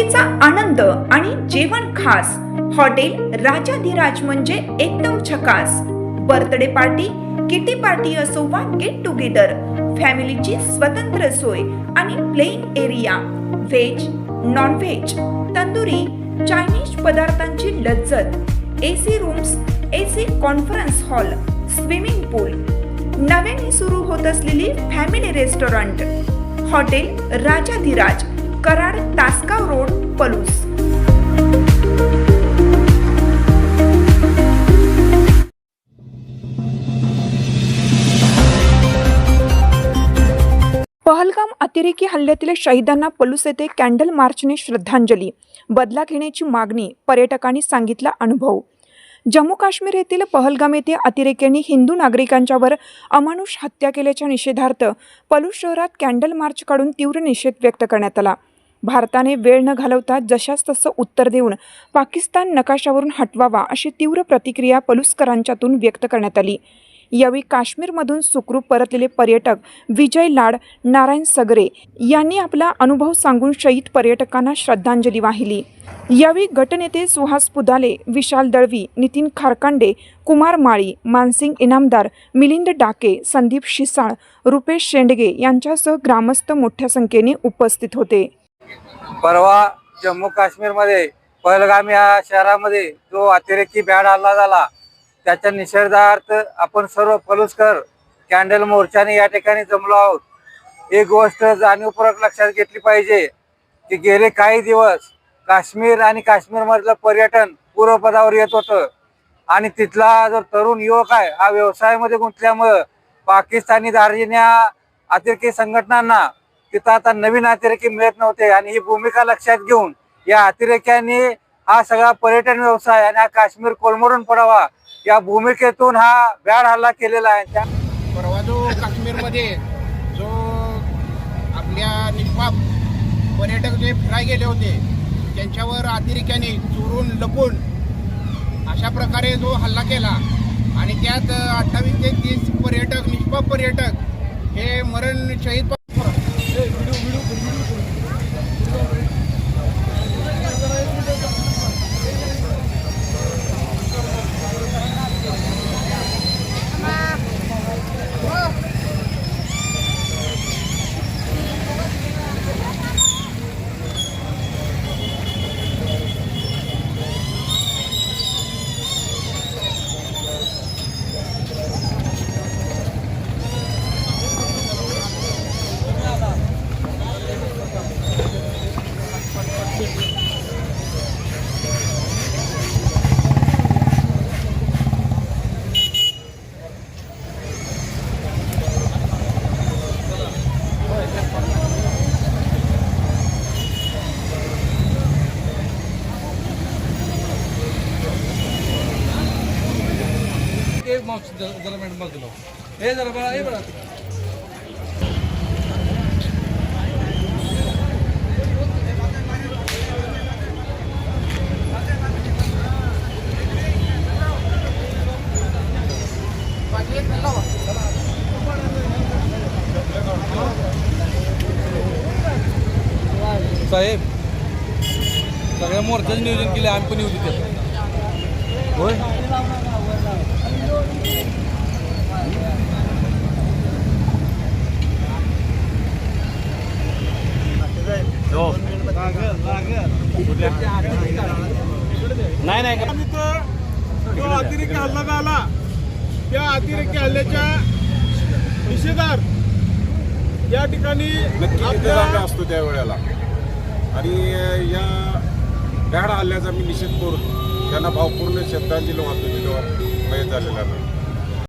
सुट्टीचा आनंद आणि जेवण खास. हॉटेल राजाधिराज म्हणजे एकदम झकास. बर्थडे पार्टी, किटी पार्टी असो वा गेट टुगेदर, फॅमिलीची स्वतंत्र सोय आणि playing area. Veg, non veg, tandoori, Chinese पदार्थांची लज्जत, AC rooms, AC conference hall, swimming pool, नव्याने सुरू होत असलेली family restaurant. Hotel Rajadhiraj, Karad, Tasgaon road, Palus. Pahalgam अतिरेकी हल्ल्यातील शहीदांना पलूस येथे कॅन्डल मार्चने श्रद्धांजली. बदला घेण्याची मागणी, पर्यटकांनी सांगितला अनुभव. जम्मू काश्मीर येथील पहलगाम येथे अतिरेक्यांनी हिंदू नागरिकांच्यावर अमानुष हत्या केल्याच्या निषेधार्थ पलूस शहरात कॅन्डल मार्च काढून तीव्र निषेध व्यक्त करण्यात आला. भारताने वेळ न घालवता जशास तसं उत्तर देऊन पाकिस्तान नकाशावरून हटवावा अशी तीव्र प्रतिक्रिया पलूसकरांच्यातून व्यक्त करण्यात आली. यावेळी काश्मीरमधून सुखरूप परतलेले पर्यटक विजय लाड, नारायण सगरे यांनी आपला अनुभव सांगून शहीद पर्यटकांना श्रद्धांजली वाहिली. यावेळी गटनेते सुहास पुदाले, विशाल दळवी, नितीन खारकांडे, कुमार माळी, मानसिंग इनामदार, मिलिंद डाके, संदीप शिसाळ, रुपेश शेंडगे यांच्यासह ग्रामस्थ मोठ्या संख्येने उपस्थित होते. परवा जम्मू काश्मीरमध्ये पहलगाम या शहरामध्ये जो अतिरेकी भ्याड हल्ला झाला त्याच्या निषेधार्थ आपण सर्व पलूसकर कॅन्डल मोर्चाने या ठिकाणी जमलो आहोत. एक गोष्ट जाणीवपूर्वक लक्षात घेतली पाहिजे की गेले काही दिवस काश्मीर आणि काश्मीरमधलं पर्यटन पूर्वपदावर येत होतं आणि तिथला जो तरुण युवक आहे हा व्यवसायामध्ये गुंतल्यामुळं पाकिस्तानी दार्जिन्या अतिरेकी संघटनांना तिथं आता नवीन अतिरेकी मिळत नव्हते आणि ही भूमिका लक्षात घेऊन या अतिरेक्यांनी हा सगळा पर्यटन व्यवसाय आणि हा काश्मीर कोलमडून पडावा या भूमिकेतून हा भ्याड हल्ला केलेला आहे. परवा जो काश्मीरमध्ये जो आपल्या निष्पाप पर्यटक जे फिरायला गेले होते त्यांच्यावर अतिरेक्याने चोरून लपून अशा प्रकारे जो हल्ला केला आणि त्यात 28 ते 30 पर्यटक, निष्पाप पर्यटक हे मरण शहीद. जरा मॅडम बाजूला हे जरा बघा हे बघा साहेब सगळ्या मोर्चाचं नियोजन केले आम्ही पण येऊ तिथे होय. नाही जो अतिरेकी हल्ला झाला त्या अतिरेकी हल्ल्याच्या निषेधार्थ या ठिकाणी असतो त्या वेळेला आणि या भ्याड हल्ल्याचा मी निषेध करून त्यांना भावपूर्ण श्रद्धांजली वाहतो झालेला